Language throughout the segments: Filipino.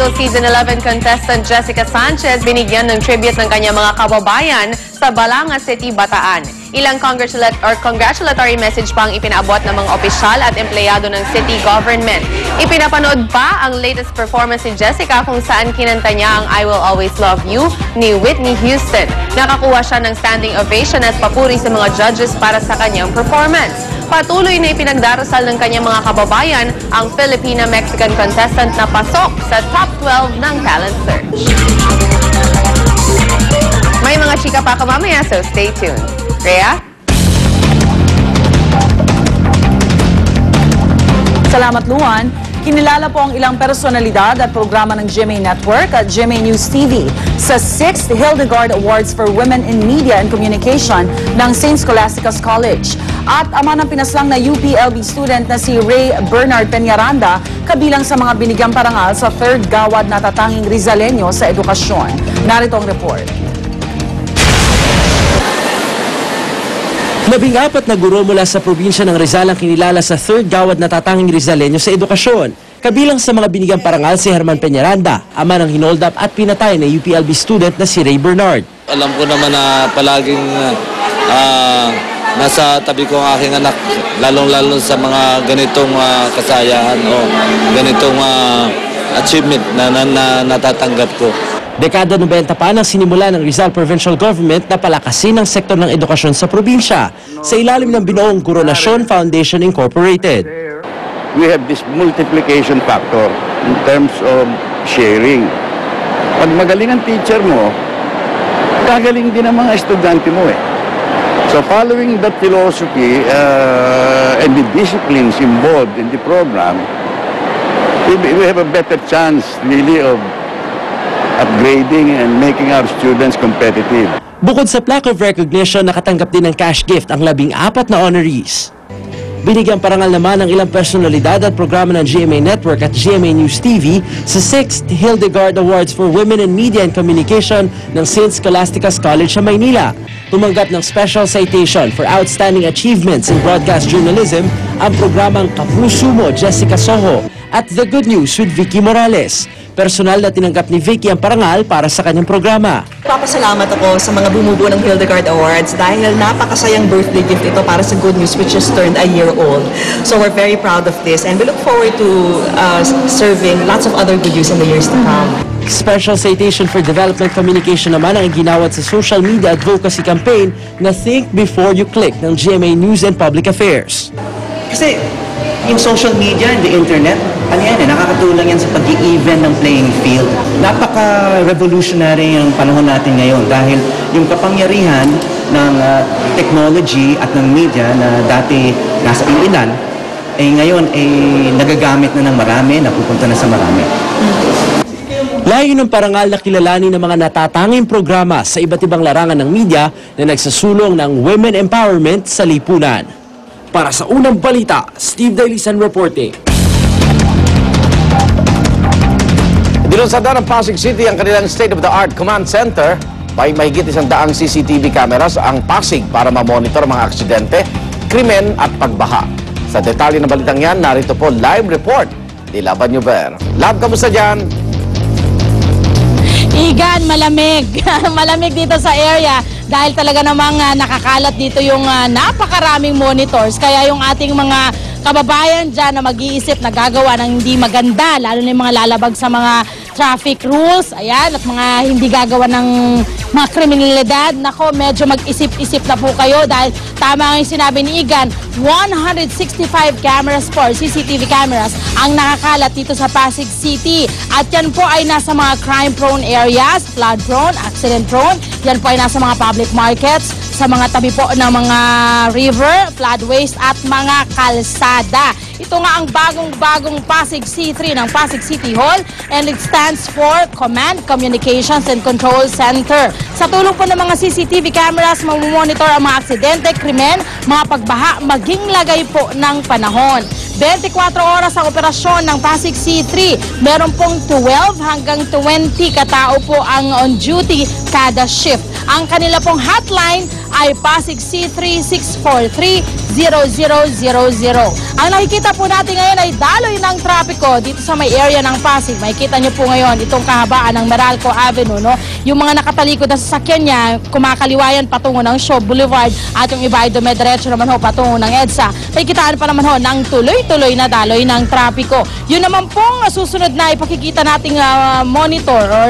Idol Season 11 contestant Jessica Sanchez binigyan ng tribute ng kanyang mga kababayan sa Balanga City, Bataan. Ilang congratulatory message pang ipinaabot ng mga opisyal at empleyado ng city government. Ipinapanood pa ang latest performance ni Jessica kung saan kinanta niya ang I Will Always Love You ni Whitney Houston. Nakakuha siya ng standing ovation at papuri sa mga judges para sa kanyang performance. Patuloy na ipinagdarasal ng kanyang mga kababayan ang Filipina-Mexican contestant na pasok sa top 12 ng Talent Search. May mga chika pa ka mamaya, so stay tuned. Rhea? Salamat, Luan. Kinilala po ang ilang personalidad at programa ng GMA Network at GMA News TV sa 6th Hildegard Awards for Women in Media and Communication ng St. Scholastica's College. At ama ng pinaslang na UPLB student na si Ray Bernard Peñaranda, kabilang sa mga binigyang parangal sa 3rd Gawad na tatanging Rizaleño sa edukasyon. Narito ang report. 14 na guro mula sa probinsya ng Rizal ang kinilala sa 3rd Gawad na tatanging Rizaleño sa edukasyon. Kabilang sa mga binigyang parangal si Herman Peñaranda, ama ng hinold up at pinatay na UPLB student na si Ray Bernard. Alam ko naman na palaging nasa tabi ko ang aking anak, lalong-lalo sa mga ganitong kasayahan o ganitong achievement na natatanggap ko. Dekada 90 pa nang sinimula ng Rizal Provincial Government na palakasin ang sektor ng edukasyon sa probinsya sa ilalim ng binuong Coronation Foundation Incorporated. We have this multiplication factor in terms of sharing. Pag magaling ang teacher mo, gagaling din ang mga estudyante mo eh. So following that philosophy and the disciplines involved in the program, we have a better chance really of upgrading and making our students competitive. Bukod sa plaque of recognition, nakatanggap din ng cash gift ang 14 na honorees. Binigyang parangal naman ng ilang personalidad at programa ng GMA Network at GMA News TV sa 6th Hildegard Awards for Women in Media and Communication ng St. Scholastica's College sa Maynila. Tumanggap ng special citation for outstanding achievements in broadcast journalism ang programang Kapuso Mo, Jessica Soho at The Good News with Vicky Morales. Personal na tinanggap ni Vicky ang parangal para sa kanyang programa. Papasalamat ako sa mga bumubuo ng Hildegard Awards dahil napakasayang birthday gift ito para sa Good News which just turned a year old. So we're very proud of this and we look forward to serving lots of other good news in the years to come. Special citation for development communication naman ang ginawad sa social media advocacy campaign na Think Before You Click ng GMA News and Public Affairs. Kasi yung social media and the internet, nakakatulong yan sa pag-i-even ng playing field. Napaka-revolutionary yung panahon natin ngayon dahil yung kapangyarihan ng technology at ng media na dati nasa ilan, ngayon nagagamit na ng marami, napupunta na sa marami. Layo ng parangal na kilalanin ng mga natatanging programa sa iba't ibang larangan ng media na nagsasulong ng women empowerment sa lipunan. Para sa unang balita, Steve Dailisan reporting. Dinunsada ng Pasig City ang kanilang state-of-the-art command center. May mahigit 100 CCTV cameras ang Pasig para mamonitor mga aksidente, krimen at pagbaha. Sa detalye ng balitang yan, narito po live report ni Laban Yuber. Lab, kamusta dyan? Igan, malamig. Malamig dito sa area dahil talaga namang nakakalat dito yung napakaraming monitors. Kaya yung ating mga kababayan dyan na mag-iisip na gagawa ng hindi maganda, lalo na yung mga lalabag sa mga traffic rules, ayan, at mga hindi gagawa ng mga kriminalidad, nako, medyo mag-isip-isip na po kayo dahil tama ang sinabi ni Igan, 165 cameras po, CCTV cameras, ang nakakalat dito sa Pasig City. At yan po ay nasa mga crime-prone areas, flood-prone, accident-prone, yan po ay nasa mga public markets, sa mga tabi po ng mga river, floodways at mga kalsada. Ito nga ang bagong-bagong Pasig C3 ng Pasig City Hall and it stands for Command, Communications and Control Center. Sa tulong po ng mga CCTV cameras, mamomonitor ang mga aksidente, krimen, mga pagbaha, maging lagay po ng panahon. 24 oras ang operasyon ng Pasig C3. Meron pong 12 hanggang 20 katao po ang on duty kada shift. Ang kanila pong hotline ay Pasig C36430000. Ang nakikita po natin ngayon ay daloy ng trapiko dito sa may area ng Pasig. Makikita nyo po ngayon itong kahabaan ng Meralco Avenue, no? Yung mga nakatalikod na sasakyan niya, kumakaliwayan patungo ng Shaw Boulevard at yung iba ay dumediretso naman ho patungo ng EDSA. Nakikitaan pa naman ho ng tuloy-tuloy na daloy ng trapiko. Yun naman pong susunod na ipakikita nating monitor or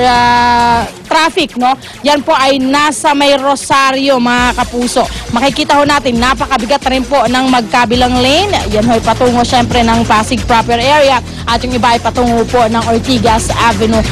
traffic, no? Yan po ay nasa may Rosario, mga kapuso. Makikita ho natin, napakabigat na rin po ng magkabilang lane. Yan ho ay patungo syempre ng Pasig proper area at yung iba ay patungo po ng Ortigas Avenue.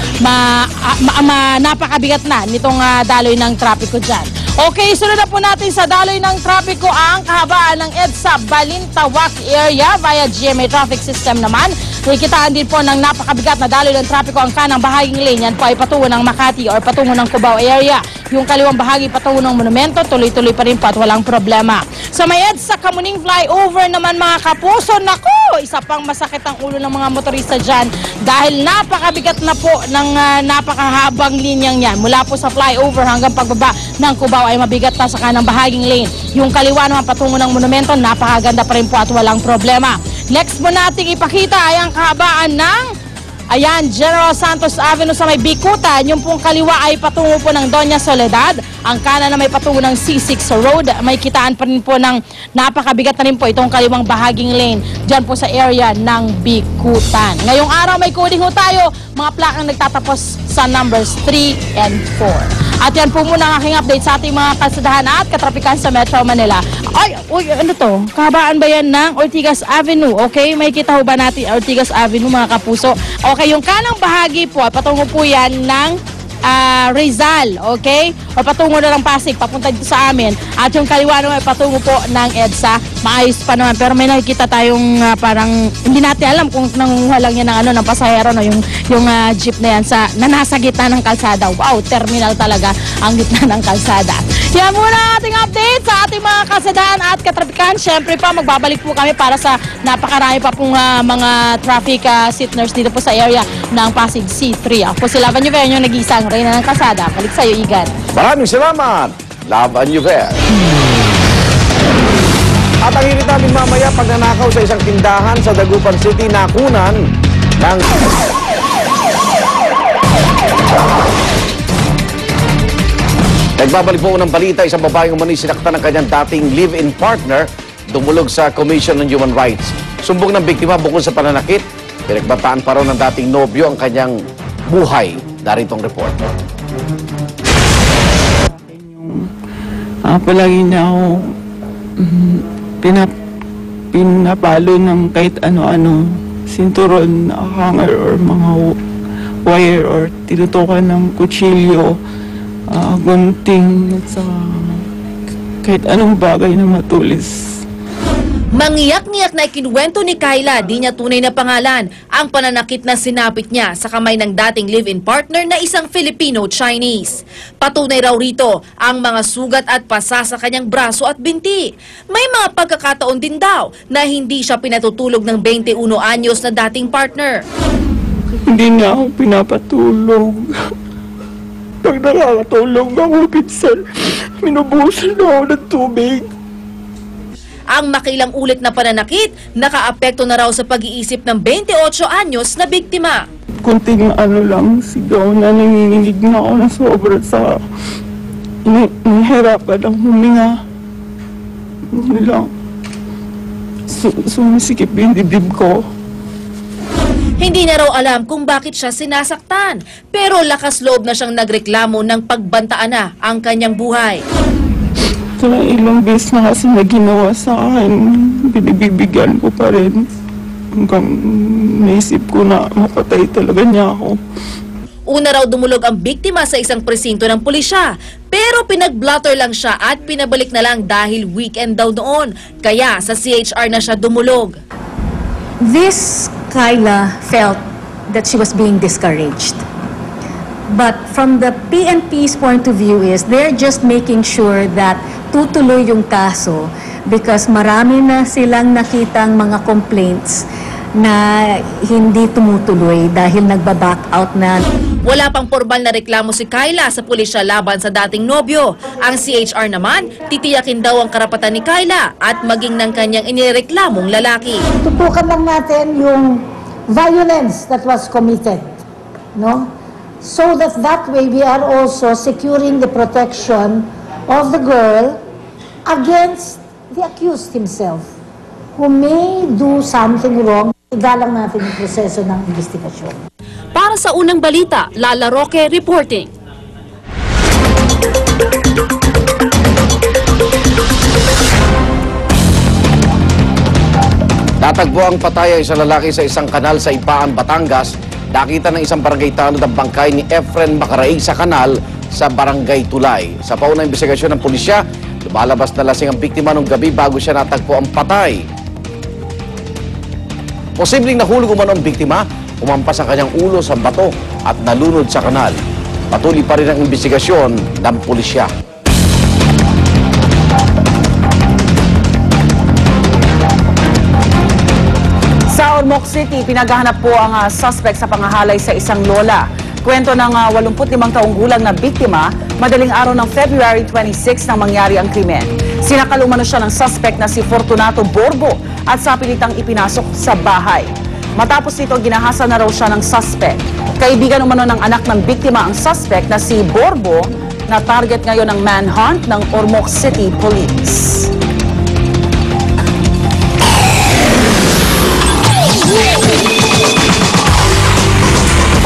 Napakabigat na nitong daloy ng trapiko dyan. Okay, sunod na po natin sa daloy ng trapiko ang kahabaan ng EDSA Balintawak area via GMA traffic system naman. Nakikitaan din po ng napakabigat na daloy ng trapiko ang kanang bahaging lane. Yan po ay patungo ng Makati or patungo ng Cubao area. Yung kaliwang bahagi patungo ng Monumento, tuloy-tuloy pa rin po at walang problema. Sa may EDSA Kamuning flyover naman, mga kapuso, naku, isa pang masakit ang ulo ng mga motorista dyan dahil napakabigat na po ng napakahabang linyang yan. Mula po sa flyover hanggang pagbaba ng Cubao ay mabigat na sa kanang bahaging lane. Yung kaliwa naman patungo ng Monumento, napakaganda pa rin po at walang problema. Next mo nating ipakita ay ang kahabaan ng General Santos Avenue sa may Bikutan. Yung pong kaliwa ay patungo po ng Doña Soledad. Ang kanan na may patungo ng C6 Road. May kitaan pa rin po ng napakabigat na rin po itong kaliwang bahaging lane dyan po sa area ng Bikutan. Ngayong araw may coding ho tayo, mga plakang nagtatapos sa numbers 3 and 4. At yan po muna ang aking update sa ating mga kalsadahan at katrapikan sa Metro Manila. Ay, uy, ano to? Kahabaan ba yan ng Ortigas Avenue? Okay, may kita ho ba natin Ortigas Avenue, mga kapuso? Okay, yung kanang bahagi po, patungo po yan ng Rizal, okay? O patungo na ng Pasig, papunta dito sa amin. At yung kaliwa naman, patungo po ng EDSA. Maayos pa naman, pero may nakikita tayong parang, hindi natin alam kung nangunguha lang yan ng, ng pasahero, no? Yung jeep na yan na nasa gitna ng kalsada. Wow, terminal talaga ang gitna ng kalsada. Yan muna ang ating update sa ating mga kalsadahan at katrapikan. Siyempre pa, magbabalik po kami para sa napakarami pa pong mga traffic signals dito po sa area ng Pasig C3. Ako po si Laban Yuver, yung nag-iisang reyna ng kalsada. Balik sa'yo, Igan. Maraming salamat, Laban Yuver. At ang hirit namin mamaya, pagnanakaw sa isang tindahan sa Dagupan City, nakunan ng... Nagbabalik po unang balita, isang babaeng umani sinaktan ng kanyang dating live-in partner, dumulog sa Commission on Human Rights. Sumbong ng biktima bukod sa pananakit, pinagbataan pa raw ng dating nobyo ang kanyang buhay. Daritong report. Palagi niya ako pinapalo ng kahit ano-ano, sinturon, hanger or mga wire or tinutukan ng kutsilyo, gunting at saka kahit anong bagay na matulis. Mangiyak-ngiyak na ikinuwento ni Kyla, di niya tunay na pangalan, ang pananakit na sinapit niya sa kamay ng dating live-in partner na isang Filipino-Chinese. Patunay raw rito ang mga sugat at pasa sa kanyang braso at binti. May mga pagkakataon din daw na hindi siya pinatutulog ng 21 anyos na dating partner. Hindi na ako pinapatulog. Pag nakakatulog ako, pinsan, minubusan na ako ng tubig. Ang makilang ulit na pananakit, nakaapekto na raw sa pag-iisip ng 28 anyos na biktima. Kunting lang, sigaw na nanginginig na ako na sobra sa nahihirapan ang huminga. Ano lang, sumisikip yung dibdib ko. Hindi na raw alam kung bakit siya sinasaktan, pero lakas loob na siyang nagreklamo ng pagbantaan na ang kanyang buhay. So, ilang beses na kasi na ginawa sa akin, binibigyan ko pa rin. Hanggang naisip ko na mapatay talaga niya ako. Una raw dumulog ang biktima sa isang presinto ng pulisya, pero pinag-blotter lang siya at pinabalik na lang dahil weekend daw noon. Kaya sa CHR na siya dumulog. This Kyla felt that she was being discouraged. But from the PNP's point of view is they're just making sure that tutuloy yung kaso because marami na silang nakitang mga complaints na hindi tumutuloy dahil nagba-back out na. Wala pang formal na reklamo si Kyla sa pulisya laban sa dating nobyo. Ang CHR naman, titiyakin daw ang karapatan ni Kyla at maging ng kanyang inireklamong lalaki. Tutukan lang natin yung violence that was committed, no? So that way we are also securing the protection of the girl against the accused himself, who may do something wrong. Igalang natin yung proseso ng investigasyon. Para sa unang balita, Lala Roque reporting. Natagpo ang patay ang isang lalaki sa isang kanal sa Ipaan, Batangas. Nakita ng isang barangay tanod ang bangkay ni Efren Macaraig sa kanal sa Barangay Tulay. Sa paunang investigasyon ng pulisya, lumalabas na lasing ang biktima nung gabi bago siya natagpo ang patay. Posibleng nahulog umano ang biktima, umampas ang kanyang ulo sa bato at nalunod sa kanal. Patuloy pa rin ang investigasyon ng pulisya. Sa Ormoc City, pinaghahanap po ang suspect sa pangahalay sa isang lola. Kwento ng 85 taong gulang na biktima, madaling araw ng February 26 nang mangyari ang krimen. Sinakal umano siya ng suspect na si Fortunato Borbo at sa pilitang ipinasok sa bahay. Matapos nito, ginahasa na raw siya ng suspect. Kaibigan umano ng anak ng biktima ang suspect na si Borbo na target ngayon ng manhunt ng Ormoc City Police.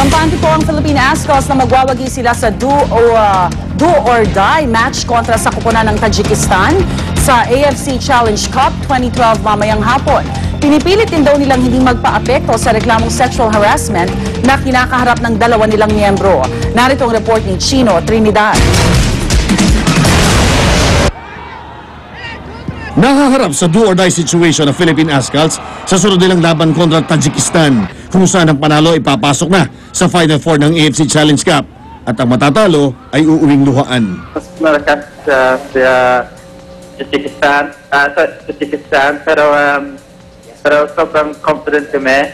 Kampante po ang Philippine Ascals na magwawagi sila sa do or die match kontra sa koponan ng Tajikistan sa AFC Challenge Cup 2012 mamayang hapon. Pinipilit din daw nilang hindi magpa-apekto sa reklamong sexual harassment na kinakaharap ng dalawa nilang miyembro. Narito ang report ni Chino Trinidad. Nakaharap sa do-or-die situation ng Philippine Ascals sa sunod nilang laban kontra Tajikistan, kung saan ang panalo ipapasok na sa Final Four ng AFC Challenge Cup at ang matatalo ay uuwing luhaan. Mas malakas sa Tajikistan pero sobrang confident kami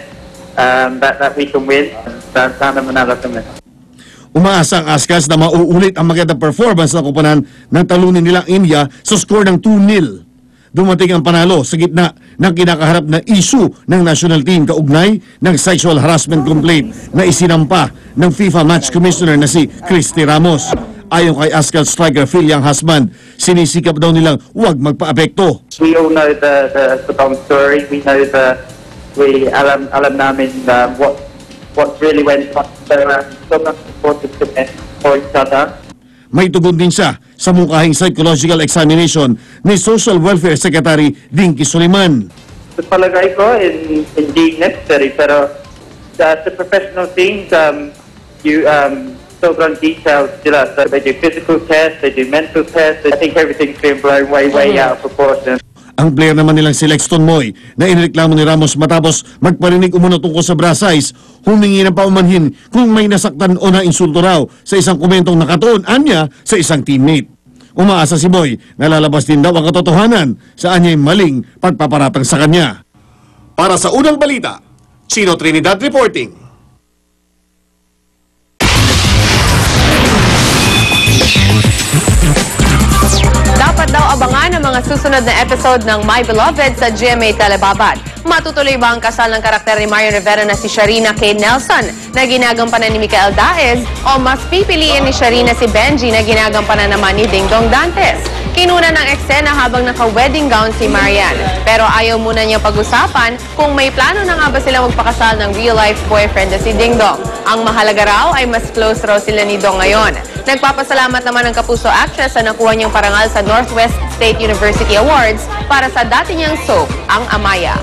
that we can win. Sana manalo kami. Umaasa ang Ascals na mauulit ang magandang performance ng koponan ng talunin nilang India sa score ng 2-0. Dumating ang panalo sa gitna ng kinakaharap na issue ng national team kaugnay ng sexual harassment complaint na isinampa ng FIFA Match Commissioner na si Christy Ramos. Ayon kay Ascals striker Philiang Hasman, sinisikap daw nilang huwag magpa-apekto. We all know the long story. We know alam namin what really went on. So sobrang supportive kami for each other. May tugon din siya sa mukahing psychological examination ni Social Welfare Secretary Dinky Soliman. Sa palagay ko, hindi necessary, pero sa professional teams, sobrang detailed sila. So they do physical tests, they do mental tests. I think everything's been blown way out of proportion. Ang player naman nilang si Lexton Moy na inireklamo ni Ramos matapos magparinig umano tungkol sa Brasize, humingi ng paumanhin kung may nasaktan o nainsulto raw sa isang komentong nakatuon anya sa isang teammate. Umaasa si Moy na lalabas din daw ang katotohanan sa anya'y maling pagpaparatang sa kanya. Para sa unang balita, Chino Trinidad reporting. Dapat daw abangan ang mga susunod na episode ng My Beloved sa GMA Telebabad. Matutuloy ba ang kasal ng karakter ni Marion Rivera na si Sharina K. Nelson na ginagampanan ni Micael Daez o mas pipiliin ni Sharina si Benji na ginagampanan naman ni Dingdong Dantes? Kinuna ng eksena habang naka-wedding gown si Marian. Pero ayaw muna niyang pag-usapan kung may plano na nga ba sila magpakasal ng real-life boyfriend na si Dingdong. Ang mahalaga raw ay mas close raw sila ni Dong ngayon. Nagpapasalamat naman ang kapuso actress sa nakuha niyang parangal sa Northwest State University Awards para sa dati niyang soap, Ang Amaya.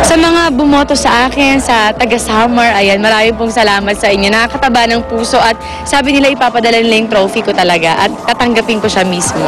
Sa mga bumoto sa akin, sa taga-Summer, ayan, maraming pong salamat sa inyo. Nakakataba ng puso at sabi nila ipapadala nila yung trophy ko talaga at tatanggapin ko siya mismo.